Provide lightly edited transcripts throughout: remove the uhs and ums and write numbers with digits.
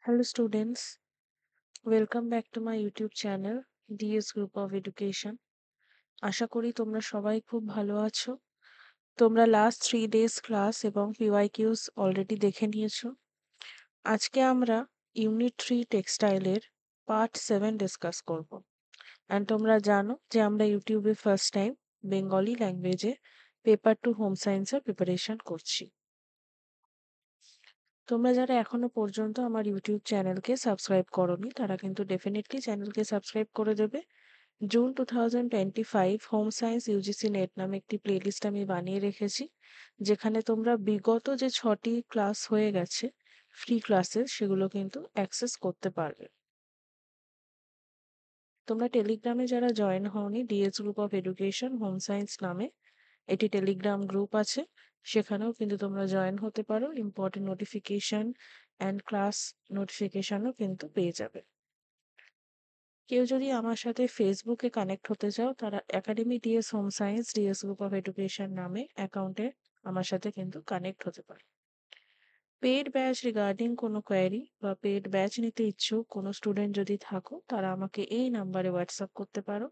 Hello students, welcome back to my YouTube channel DS Group of Education. আশা করি তোমরা সবাই খুব ভালো আছো। তোমরা লাস্ট 3 days ক্লাস এবং PYQs অলরেডি দেখে নিয়েছো। আজকে আমরা ইউনিট 3 টেক্সটাইলের পার্ট 7 ডিসকাস করব। অ্যান্ড তোমরা জানো যে আমরা ইউটিউবে ফার্স্ট টাইম বেঙ্গলি ল্যাঙ্গুয়েজে পেপার টু হোম সায়েন্সের প্রিপারেশন করছি। তোমরা যারা এখনো পর্যন্ত আমার ইউটিউব চ্যানেলকে সাবস্ক্রাইব করোনি তারা কিন্তু ডেফিনেটলি চ্যানেলকে সাবস্ক্রাইব করে দেবে। June 2025 home science UGC net নামে একটি প্লেলিস্ট আমি বানিয়ে রেখেছি, যেখানে তোমরা বিগত যে 6টি ক্লাস হয়ে গেছে ফ্রি ক্লাসেস সেগুলো কিন্তু অ্যাক্সেস করতে পারবে। তোমরা টেলিগ্রামে যারা জয়েন হওনি, DS group of education home science নামে এটি টেলিগ্রাম গ্রুপ আছে, সেখানেও কিন্তু তোমরা জয়েন হতে পারো। ইম্পর্টেন্ট নোটিফিকেশন অ্যান্ড ক্লাস নোটিফিকেশনও কিন্তু পেয়ে যাবে। কেউ যদি আমার সাথে ফেসবুকে কানেক্ট হতে চাও, তারা academy DS home science DS group of education নামে অ্যাকাউন্টে আমার সাথে কিন্তু কানেক্ট হতে পারে। পেড ব্যাচ রিগার্ডিং কোনো কোয়ারি বা পেড ব্যাচ নিতে ইচ্ছুক কোনো স্টুডেন্ট যদি থাকো, তারা আমাকে এই নাম্বারে হোয়াটসঅ্যাপ করতে পারো,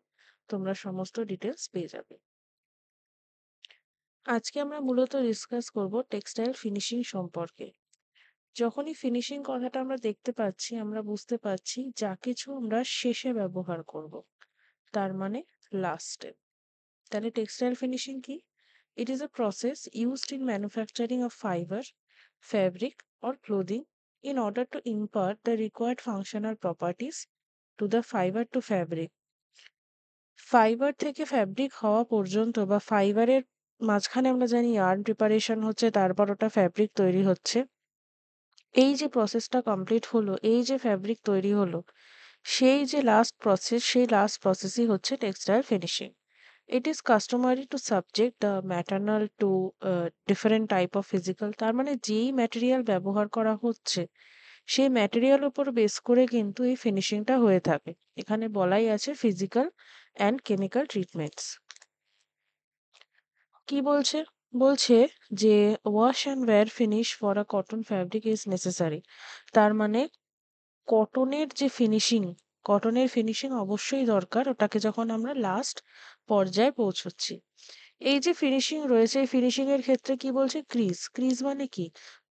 তোমরা সমস্ত ডিটেলস পেয়ে যাবে। আজকে আমরা মূলত ডিসকাস করব টেক্সটাইল ফিনিশিং সম্পর্কে। যখনই ফিনিশিং কথাটা আমরা দেখতে পাচ্ছি, আমরা বুঝতে পারছি যা কিছু আমরা শেষে ব্যবহার করব, তার মানে লাস্টে। তাহলে টেক্সটাইল ফিনিশিং কি? It is a process used in manufacturing of fiber, fabric, or clothing in order to impart the required functional properties to the fiber to fabric. Fibre থেকে ফ্যাব্রিক হওয়া পর্যন্ত বা ফাইবারের মাঝখানে আমরা জানি ইয়ার্ন প্রিপারেশন হচ্ছে, তারপর ওটা ফ্যাব্রিক তৈরি হচ্ছে। এই যে প্রসেসটা কমপ্লিট হলো, এই যে ফ্যাব্রিক তৈরি হলো, সেই যে লাস্ট প্রসেস, সেই লাস্ট প্রসেসই হচ্ছে textile finishing. It is customary to subject the material to different type of physical, তার মানে যেই ম্যাটেরিয়াল ব্যবহার করা হচ্ছে সেই ম্যাটেরিয়াল উপর বেস করে কিন্তু এই ফিনিশিংটা হয়ে থাকে। এখানে বলাই আছে ফিজিক্যাল অ্যান্ড কেমিক্যাল ট্রিটমেন্টস। কি বলছে? বলছে যে wash and wear finish for a cotton fabric is necessary. তার মানে কটনের যে ফিনিশিং, কটনের ফিনিশিং অবশ্যই দরকার, ওটাকে যখন আমরা লাস্ট পর্যায়ে পৌঁছচ্ছি। এই যে ফিনিশিং রয়েছে, এই ফিনিশিং এর ক্ষেত্রে কি বলছে? ক্রিজ। ক্রিজ মানে কি?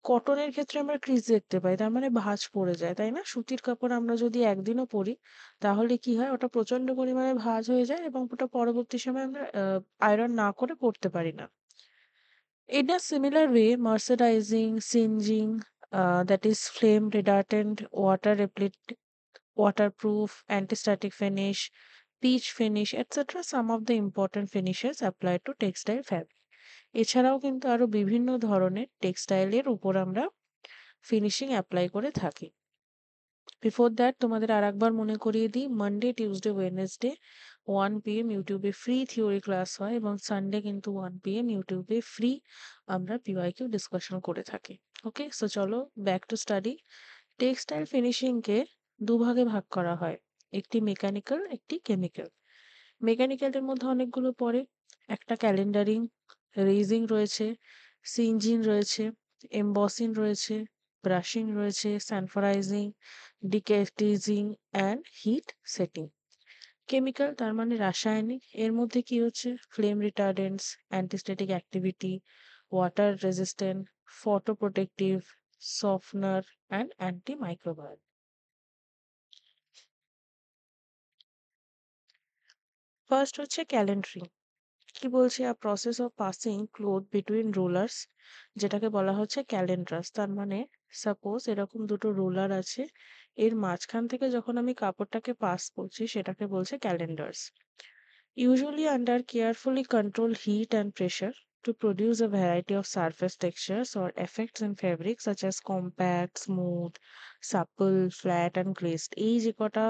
কটনের ক্ষেত্রে আমরা ক্রিজ দেখতে পাই, তার মানে ভাঁজ পড়ে যায়, তাই না? সুতির কাপড় আমরা যদি একদিনও পরি, তাহলে কি হয়? ওটা প্রচন্ড পরিমাণে ভাঁজ হয়ে যায় এবং ওটা পরবর্তী সময় আমরা আয়রন না করে পরতে পারি না। In a similar way, mercerizing, singeing, that is flame retardant, waterproof, anti-static finish, peach finish, etc. some of the important finishes applied to textile fabric. এছাড়াও কিন্তু আরো বিভিন্ন ধরনের টেক্সটাইলের উপর আমরা ফিনিশিং অ্যাপ্লাই করে থাকি। বিফোর দ্যাট তোমাদের আরেকবার মনে করিয়ে দিই, মানডে, টিউসডে, ওয়েডনেসডে 1 PM ইউটিউবে ফ্রি থিওরি ক্লাস হয় এবং সানডে কিন্তু 1 PM ইউটিউবে ফ্রি আমরা পিওয়াইকিউ ডিসকাশন করে থাকি। ওকে, সো চলো ব্যাক টু স্টাডি। টেক্সটাইল ফিনিশিংকে দুভাগে ভাগ করা হয়, একটি মেকানিক্যাল, একটি কেমিক্যাল। মেকানিক্যালের মধ্যে অনেকগুলো পড়ে। একটা ক্যালেন্ডারিং, রেজিং রয়েছে, সিঞ্জিং রয়েছে, এমবসিং রয়েছে, ব্রাশিং রয়েছে, sanforizing, decatizing and heat setting. Chemical তার মানে রাসায়নিক, এর মধ্যে কি হচ্ছে? Flame retardants, antistatic activity, water resistant, photo protective, softener and anti microbial. First হচ্ছে ক্যালেন্ডারিং। কি বলছে? A process of passing cloth between rollers, যেটাকে বলা হচ্ছে ক্যালেন্ডার্স। তার মানে সাপোজ এরকম দুটো রোলার আছে, এর মাঝখান থেকে যখন আমি কাপড়টাকে পাস করছি সেটাকে বলছে calendars. Usually under carefully controlled heat and pressure to produce a variety of surface textures or effects in fabric such as compact, smooth, supple, flat and glazed. এই যে কটা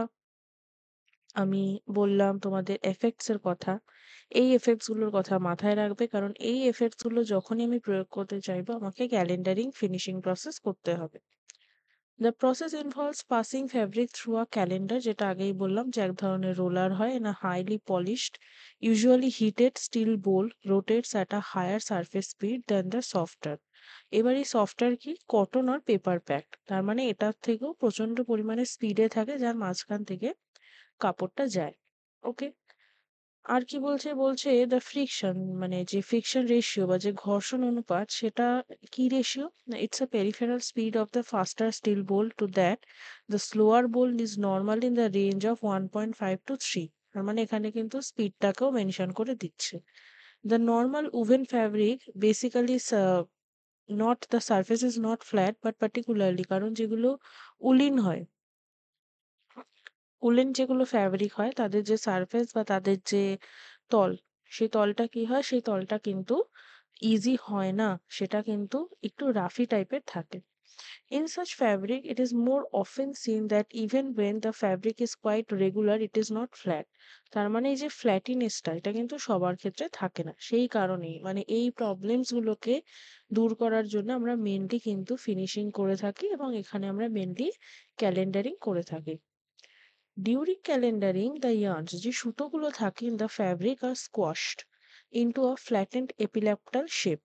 আমি বললাম তোমাদের এফেক্টস এর কথা, এই এফেক্টস গুলোর কথা মাথায় রাখবে, কারণ এই এফেক্টস গুলো যখনই আমি প্রয়োগ করতে চাইবো আমাকে ক্যালেন্ডারিং ফিনিশিং প্রসেস করতে হবে। The process involves passing fabric through a calendar, যেটা আগেই বললাম যে এক ধরনের রোলার হয় in a highly polished usually heated steel bowl rotates at a higher surface speed than the softer. এবার এই সফটওয়্যার কি কটন আর পেপার প্যাক, তার মানে এটার থেকেও প্রচন্ড পরিমাণে স্পিডে থাকে যার মাঝখান থেকে কাপড়টা যায়। ওকে, আর কি বলছে, বলছে দ্য ফ্রিকশন, মানে যে ফ্রিকশন রেশিও বা যে ঘর্ষণ অনুপাত, সেটা কি ratio? It's a peripheral speed of the faster steel bowl to that the slower bowl is normal in the range of 1.5 to 3। তার মানে এখানে কিন্তু স্পিডটাকেও মেনশন করে দিচ্ছে। The normal woven fabric basically not, the surface is not flat but particularly, কারণ যেগুলো উলিন হয়, woollen যেগুলো ফ্যাব্রিক হয় তাদের যে সারফেস বা তাদের যে তল, সেই তলটা কি হয়, সেই তলটা কিন্তু ইজি হয় না, সেটা কিন্তু একটু রাফি টাইপের থাকে। In such fabric, it is more often seen that even when the fabric is quite regular, it is not flat. তার মানে এই যে ফ্ল্যাটিনেসটা, এটা কিন্তু সবার ক্ষেত্রে থাকে না। সেই কারণেই মানে এই প্রবলেমস গুলোকে দূর করার জন্য আমরা মেনলি কিন্তু ফিনিশিং করে থাকি, এবং এখানে আমরা মেনলি ক্যালেন্ডারিং করে থাকি। ডিউরিং ক্যালেন্ডারিং দ্য yarns, যে সুতোগুলো থাকে in the fabric are squashed into a flattened epileptal shape.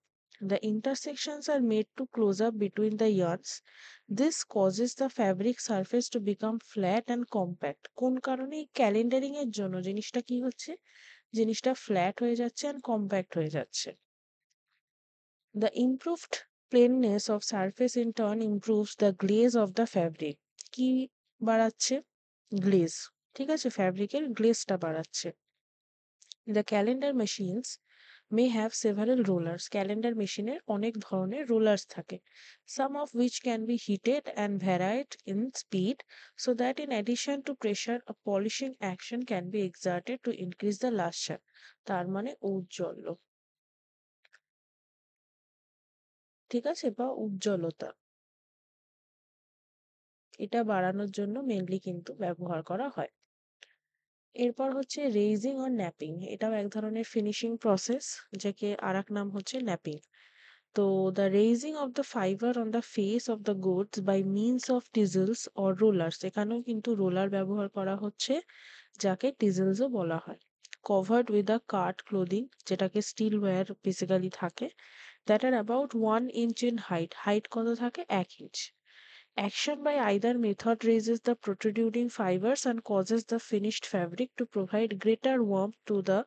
The intersections are made to close up between the yarns. This causes the fabric surface to become flat and compact. কোন কারণে এই calendaring এর জন্য জিনিসটা কি হচ্ছে, জিনিসটা flat হয়ে যাচ্ছে and কম্প্যাক্ট হয়ে যাচ্ছে। The improved plainness of surface in turn improves the glaze of the fabric. কি বাড়াচ্ছে? গ্লেজ। ঠিক আছে, ফ্যাব্রিকের গ্লেজটা বাড়াচ্ছে। The calender machines may have several rollers, calender মেশিনের অনেক ধরনের রোলার্স থাকে। Some of which can be heated and varied in speed so that in addition to pressure a polishing action can be exerted to increase the lustre. তার মানে ঔজ্জ্বল্য, ঠিক আছে, বা উজ্জ্বলতা, এটা বাড়ানোর জন্য মেনলি কিন্তু ব্যবহার করা হয়। এরপর হচ্ছে রেইজিং অর ন্যাপিং, এটাও এক ধরনের ফিনিশিং প্রসেস, যাকে আর এক নাম হচ্ছে ন্যাপিং। তো the raising of the fibre on the face of the goods by means of teasels or rollers, এখানেও কিন্তু রোলার ব্যবহার করা হচ্ছে, যাকে টিজলসও বলা হয়। Covered with a cut clothing, যেটাকে স্টিল ওয়্যার বেসিক্যালি থাকে, that are about 1 inch in height, height কত থাকে? 1 inch। Action by either method raises the protruding fibers and causes the finished fabric to provide greater warmth to the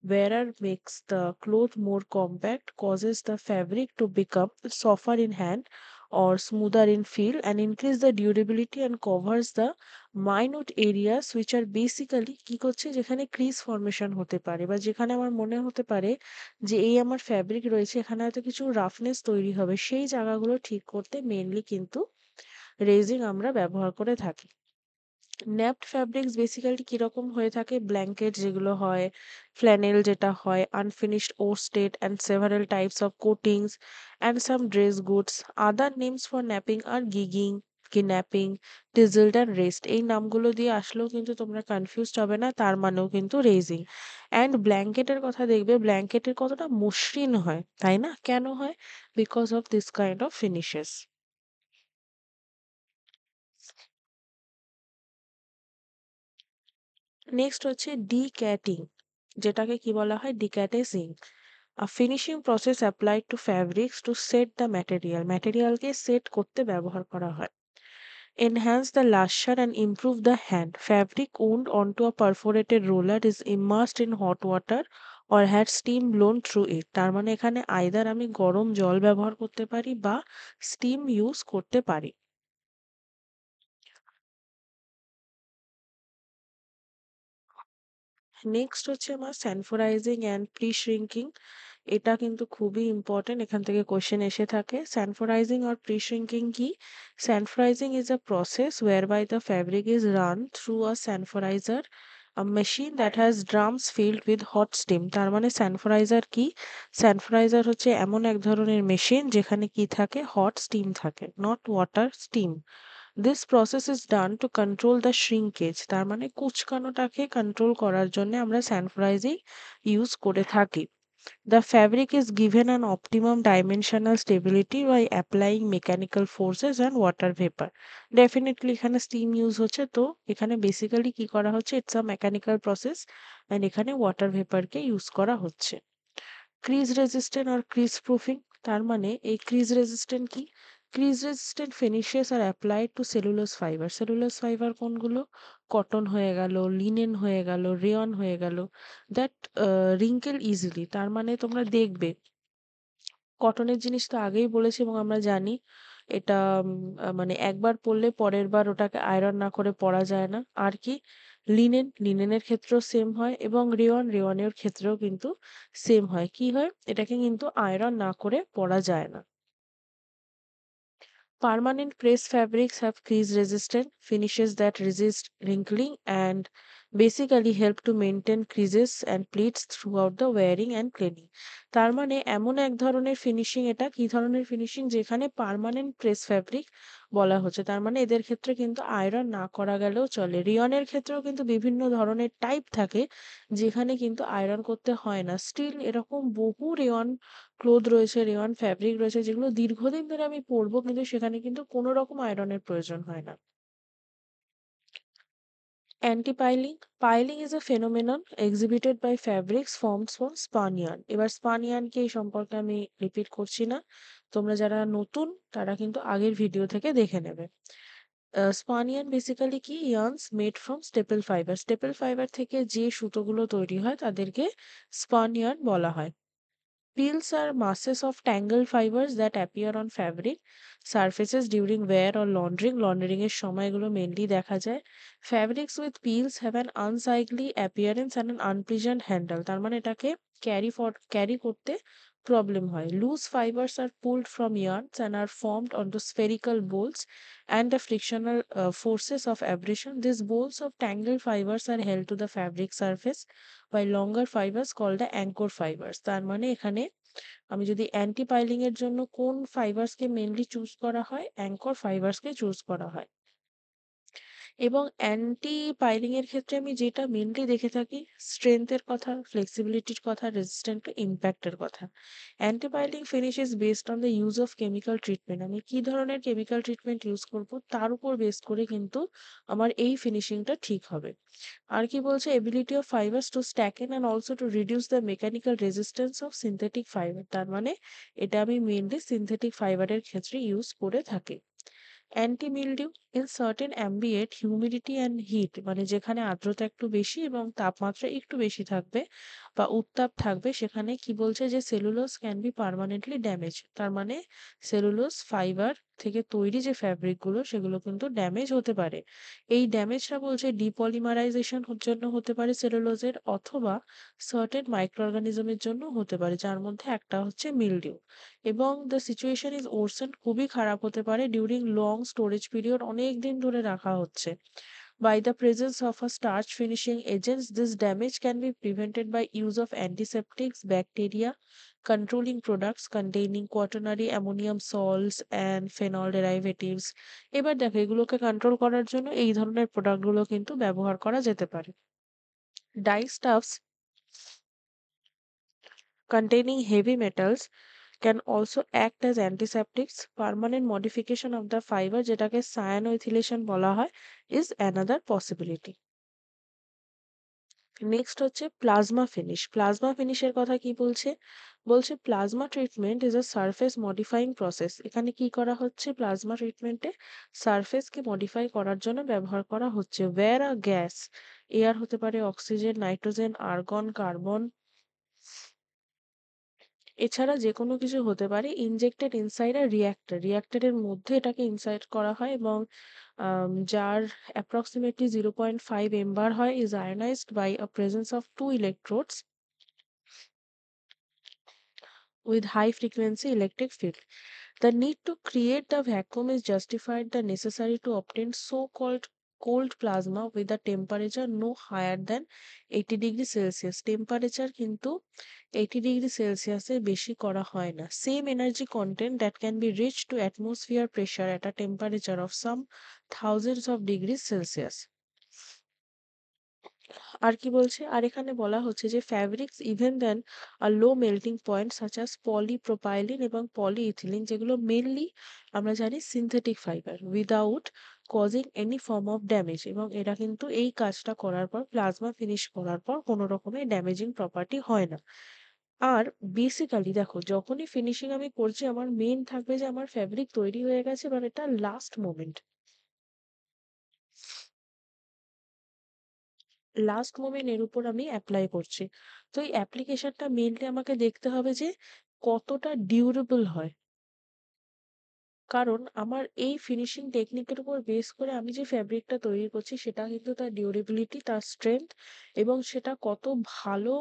wearer, makes the cloth more compact, causes the fabric to become softer in hand or smoother in feel, and increase the durability and covers the minute areas which are basically কি করছে, যেখানে crease formation হতে পারে বা যেখানে আমার মনে হতে পারে যে এই আমার ফ্যাব্রিক রয়েছে, এখানে হয়তো কিছু রাফনেস তৈরি হবে, সেই জায়গাগুলো ঠিক করতে মেনলি কিন্তু রেজিং আমরা ব্যবহার করে থাকি। ন্যাপড ফ্যাব্রিক্স বেসিক্যালি কিরকম হয়ে থাকে? ব্ল্যাঙ্কেট যেগুলো হয়, ফ্ল্যানেল যেটা হয়, unfinished worsted and several types of coatings and some dress goods. Other names for napping are গিগিং, কিডন্যাপিং, টিজলড অ্যান্ড রেস্ট। এই নামগুলো দিয়ে আসলেও কিন্তু তোমরা কনফিউজড হবে না, তার মানেও কিন্তু রেজিং। অ্যান্ড ব্ল্যাঙ্কেটের কথা দেখবে, ব্ল্যাঙ্কেটের কতটা মসৃণ হয়, তাই না? কেন হয়? Because of this kind of finishes. Next হচ্ছে ডিক্যাটিং, যেটাকে কি বলা হয়? Decatizing, a finishing process applied to fabrics to set the material, ম্যাটেরিয়ালকে সেট করতে ব্যবহার করা হয়। Enhance the lustre and improve the hand, fabric wound onto a perforated roller is immersed in hot water or had steam blown through it। তার মানে এখানে either আমি গরম জল ব্যবহার করতে পারি বা স্টিম ইউজ করতে পারি। নেক্সট হচ্ছে আমার স্যানফোরাইজিং অ্যান্ড প্রি শ্রিঙ্কিং, এটা কিন্তু খুবই ইম্পর্টেন্ট, এখান থেকে কোয়েশ্চেন এসে থাকে। স্যানফোরাইজিং আর প্রি শ্রিঙ্কিং কি? Sanforizing is a process where by the fabric is run through a sanforizer, a machine that has drums filled with hot steam. তার মানে স্যানফোরাইজার কি? স্যানফোরাইজার হচ্ছে এমন এক ধরনের মেশিন যেখানে কি থাকে? হট স্টিম থাকে, not water, steam. This process is done to control the shrinkage, তার মানে কুচকানোটাকে কন্ট্রোল করার জন্য আমরা স্যানফোরাইজিং ইউজ করে থাকি। The fabric is given an optimum dimensional stability by applying mechanical forces and water vapor. Definitely এখানে steam use হচ্ছে, তো এখানে বেসিক্যালি কি করা হচ্ছে, it's a mechanical process and এখানে ওয়াটার ভেপারকে ইউজ করা হচ্ছে। ক্রিজ রেজিস্ট্যান্ট আর ক্রিজ প্রুফিং, তার মানে এই ক্রিজ রেজিস্ট্যান্ট কি? Crease resistant finishes are applied to cellulose fibre. Cellulose fibre কোনগুলো? কটন হয়ে গেল, লিনেন হয়ে গেল, রেয়ন হয়ে গেল, দ্যাট রিঙ্কেল ইজিলি। তার মানে তোমরা দেখবে কটনের জিনিস তো আগেই বলেছি এবং আমরা জানি এটা মানে একবার পরলে পরের বার ওটাকে আয়রন না করে পরা যায় না। আর কি? লিনেনের ক্ষেত্রেও সেম হয় এবং রেওয়ানের ক্ষেত্রেও কিন্তু সেম হয়। কি হয়? এটাকে কিন্তু আয়রন না করে পরা যায় না। Permanent press fabrics have crease resistant finishes that resist wrinkling and basically help to maintain creases and pleats throughout the wearing and cleaning. তার মানে এমন এক ধরনের ফিনিশিং, এটা কি ধরনের ফিনিশিং যেখানে পার্মানেন্ট প্রেস ফ্যাব্রিক বলা হচ্ছে। তার মানে এদের ক্ষেত্রে কিন্তু আয়রন না করা গেলেও চলে। রিয়নের ক্ষেত্রেও কিন্তু বিভিন্ন ধরনের টাইপ থাকে যেখানে কিন্তু আয়রন করতে হয় না। স্টিল এরকম বহু রেয়ন ক্লথ রয়েছে, রেওয়ান ফ্যাব্রিক রয়েছে যেগুলো দীর্ঘদিন ধরে আমি পরবো কিন্তু সেখানে কিন্তু কোনো রকম আয়রনের প্রয়োজন হয় না। Anti-piling, piling is a phenomenon exhibited by fabrics formed from spun yarn। এবার স্পান ইয়ার্নকে এই সম্পর্কে আমি রিপিট করছি না, তোমরা যারা নতুন তারা কিন্তু আগের ভিডিও থেকে দেখে নেবে। স্পান ইয়ার্ন বেসিক্যালি কি? Yarns made from staple fibre. Staple fibre থেকে যে সুতোগুলো তৈরি হয় তাদেরকে স্পান ইয়ার্ন বলা হয়। Peels are masses of tangled fibers that appear on fabric surfaces during wear or laundering. Laundering এর সময় এগুলো মেনলি দেখা যায়। Fabrics with peels have an unsightly appearance and an unpleasant handle। তার মানে এটাকে ক্যারি করতে প্রবলেম হয়। Loose fibers are pulled from yarns and are formed onto spherical bolts and the frictional forces of abrasion. These bolts of tangled fibers are held to the fabric surface while longer fibers called the anchor fibers। তার মানে এখানে আমি যদি anti piling এর জন্য কোন ফাইবার্সকে mainly choose করা হয়, অ্যাঙ্কর ফাইবার্সকে চুজ করা হয়। এবং অ্যান্টি পাইলিং এর ক্ষেত্রে আমি যেটা মেনলি দেখে থাকি, স্ট্রেংথের কথা, ফ্লেক্সিবিলিটির কথা, রেজিস্ট্যান্ট টু ইম্প্যাক্টের কথা। Anti piling finish is based on the use of chemical treatment. আমি কি ধরনের কেমিক্যাল ট্রিটমেন্ট ইউজ করব তার উপর বেস করে কিন্তু আমার এই ফিনিশিংটা ঠিক হবে। আর কি বলছে? Ability of fibres to straighten and also to reduce the mechanical resistance of synthetic fibre. তার মানে এটা আমি মেনলি সিনথেটিক ফাইবারের ক্ষেত্রে ইউজ করে থাকি। Anti mildew, in certain ambient humidity and heat, মানে যেখানে আর্দ্রতা একটু বেশি এবং তাপমাত্রা একটু বেশি থাকবে বা উত্তাপ থাকবে, সেখানে কি বলছে যে cellulose can be permanently damage. তার মানে সেলুলোজ ফাইবার থেকে তৈরি যে ফ্যাব্রিকগুলো সেগুলো কিন্তু ড্যামেজ হতে পারে। এই ড্যামেজটা বলছে ডিপলিমারাইজেশন জন্য হতে পারে সেলুলোজের, অথবা সার্টেন মাইক্রো অর্গানিজমের জন্য হতে পারে, যার মধ্যে একটা হচ্ছে মিলডিউ। এবং দ্য সিচুয়েশন ইজ ওরসেন, খুবই খারাপ হতে পারে ডিউরিং লং স্টোরেজ পিরিয়ড, অনেক দিন ধরে রাখা হচ্ছে। By the presence of a starch finishing agents this damage can be prevented by use of antiseptics, bacteria controlling products containing quaternary ammonium salts and phenol derivatives. এবার দেখো এগুলোকে control করার জন্য এই ধরনের প্রোডাক্টগুলো কিন্তু ব্যবহার করা যেতে পারে। Die stuffs containing heavy metals can also act as antiseptics. Permanent modification of the fiber, যেটাকে cyanoethylation বলা হয়, is another possibility. নেক্সট হচ্ছে প্লাজমা ফিনিশ। প্লাজমা ফিনিশের কথা কি বলছে? বলছে plasma treatment is a surface modifying process. এখানে কি করা হচ্ছে? প্লাজমা ট্রিটমেন্টে সারফেসকে মডিফাই করার জন্য ব্যবহার করা হচ্ছে। ওয়্যার আ গ্যাস, এয়ার হতে পারে, অক্সিজেন, নাইট্রোজেন, আর্গন, কার্বন, এছাড়া যেকোনো কিছু হতে পারে, ইনজেক্টেড ইনসাইড আ রিঅ্যাক্টর। রিঅ্যাক্টরের মধ্যে এটাকে ইনসার্ট করা হয় এবং যার অ্যাপ্রক্সিমেটলি 0.5 এমবার হয়, is ionised by a presence of two electrodes with high frequency electric field. The need to create the vacuum is justified the necessary to obtain so-called cold plasma with a temperature no higher than 80 degree Celsius. Temperature কিন্তু 80 degree সেলসিয়াসের বেশি করা হয় না। Same energy content that can be reach to atmosphere pressure at a temperature of some thousands of degree Celsius. আর কি বলছে? আর এখানে বলা হচ্ছে যে fabrics even then a low melting point such as polypropylene এবং polyethylene, যেগুলো মেইনলি আমরা জানি synthetic fibre, without causing any form of damage, এবং এরা কিন্তু এই কাজটা করার পর, প্লাজমা ফিনিশ করার পর কোনো রকমের ড্যামেজিং প্রপার্টি হয় না। আর বেসিক্যালি দেখো, যখনই ফিনিশিং আমি করছি আমার মেইন থাকবে যে আমার ফ্যাব্রিক তৈরি হয়ে গেছে, এবার এটা লাস্ট মোমেন্ট, এর উপর আমি অ্যাপ্লাই করছি। তো এই অ্যাপ্লিকেশনটা মেইনলি আমাকে দেখতে হবে যে কতটা ডিউরেবল হয়। কারণ আমার এই ফিনিশিং টেকনিকের উপর বেস করে আমি যে ফ্যাব্রিকটা তৈরি করছি সেটা কিন্তু তার ডিউরেবিলিটি, তার স্ট্রেংথ এবং সেটা কত ভালো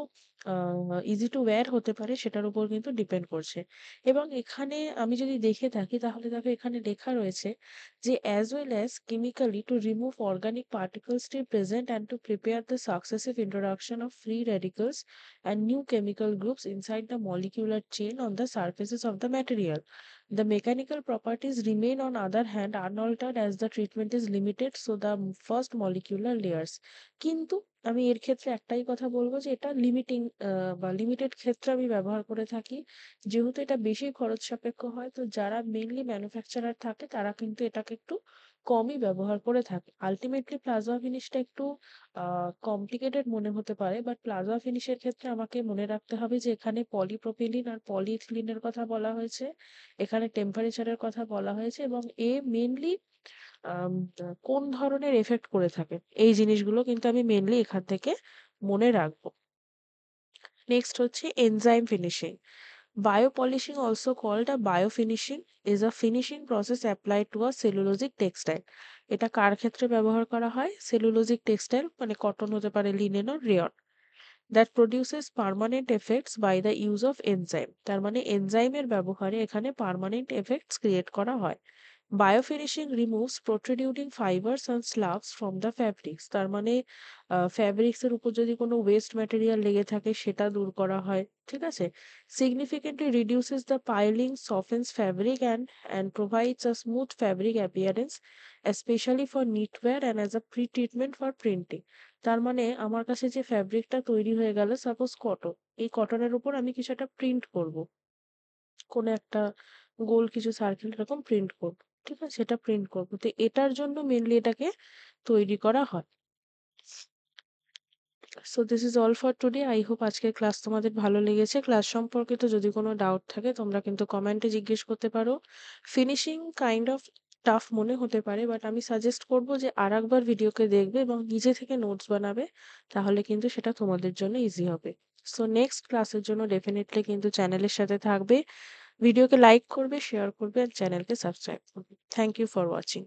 ইজি টু ওয়্যার হতে পারে সেটার উপর কিন্তু ডিপেন্ড করছে। এবং এখানে আমি যদি দেখে থাকি তাহলে দেখো এখানে লেখা রয়েছে যে as well as chemically to remove organic particles still present and to prepare the successive introduction of free radicals and new chemical groups inside the molecular chain on the surfaces of the material. The mechanical properties remain on other hand unaltered as the treatment is limited so the first molecular layers. কিন্তু আমি এর ক্ষেত্রে একটাই কথা বলবো যে এটা limiting বা লিমিটেড ক্ষেত্রে আমি ব্যবহার করে থাকি। যেহেতু এটা বেশি খরচ সাপেক্ষ হয়, তো যারা মেইনলি ম্যানুফ্যাকচারার থাকে তারা কিন্তু এটাকে একটু কমই ব্যবহার করে থাকে। আলটিমেটলি প্লাজমা ফিনিশটা একটু কমপ্লিকেটেড মনে হতে পারে, বাট প্লাজমা ফিনিশের ক্ষেত্রে আমাকে মনে রাখতে হবে যে এখানে পলিপ্রোপিলিন আর পলিইথিলিনের কথা বলা হয়েছে, এখানে টেম্পারেচারের কথা বলা হয়েছে, এবং এ মেইনলি কোন ধরনের এফেক্ট করে থাকে এই জিনিসগুলো কিন্তু আমি মেইনলি এখান থেকে মনে রাখবো। নেক্সট হচ্ছে enzyme finishing. Biopolishing, also called a biofinishing, is a finishing process applied to a cellulosic textile. এটা কার ক্ষেত্রে ব্যবহার করা হয়? সেলুলোজিক টেক্সটাইল মানে কটন হতে পারে, linen or rayon, that produces permanent effects by the use of enzyme. তার মানে এনজাইমের ব্যবহারে এখানে পার্মানেন্ট এফেক্টস ক্রিয়েট করা হয়। Biofinishing removes protruding fibres and slubs from the fabrics. তার মানে ফ্যাব্রিক্সের উপর যদি কোনো ওয়েস্ট ম্যাটেরিয়াল লেগে থাকে সেটা দূর করা হয়, ঠিক আছে। Significantly reduces the pilling, softens fabric and provides a smooth fabric appearance especially for knitwear and as a pre treatment for printing. তার মানে আমার কাছে যে ফ্যাব্রিকটা তৈরি হয়ে গেল, সাপোজ কটন, এই কটনের উপর আমি কিছু একটা প্রিন্ট করব, কোনো একটা গোল কিছু সার্কেল এরকম প্রিন্ট করব, ঠিক আছে, এটা প্রিন্ট করব, তো এটার জন্য মেনলি এটাকে তৈরি করা হয়। So this is all for today. I hope আজকের ক্লাস তোমাদের ভালো লেগেছে। ক্লাস সম্পর্কিত যদি কোনো ডাউট থাকে তোমরা কিন্তু কমেন্টে জিজ্ঞেস করতে পারো। ফিনিশিং কাইন্ড অফ টাফ মনে হতে পারে, বাট আমি সাজেস্ট করব যে আরেকবার ভিডিওকে দেখবে এবং নিজে থেকে নোটস বানাবে, তাহলে কিন্তু সেটা তোমাদের জন্য ইজি হবে। সো নেক্সট ক্লাসের জন্য ডেফিনেটলি কিন্তু চ্যানেলের সাথে থাকবে, ভিডিওকে লাইক করবে, শেয়ার করবে আর চ্যানেলকে সাবস্ক্রাইব করবে। Thank you for watching.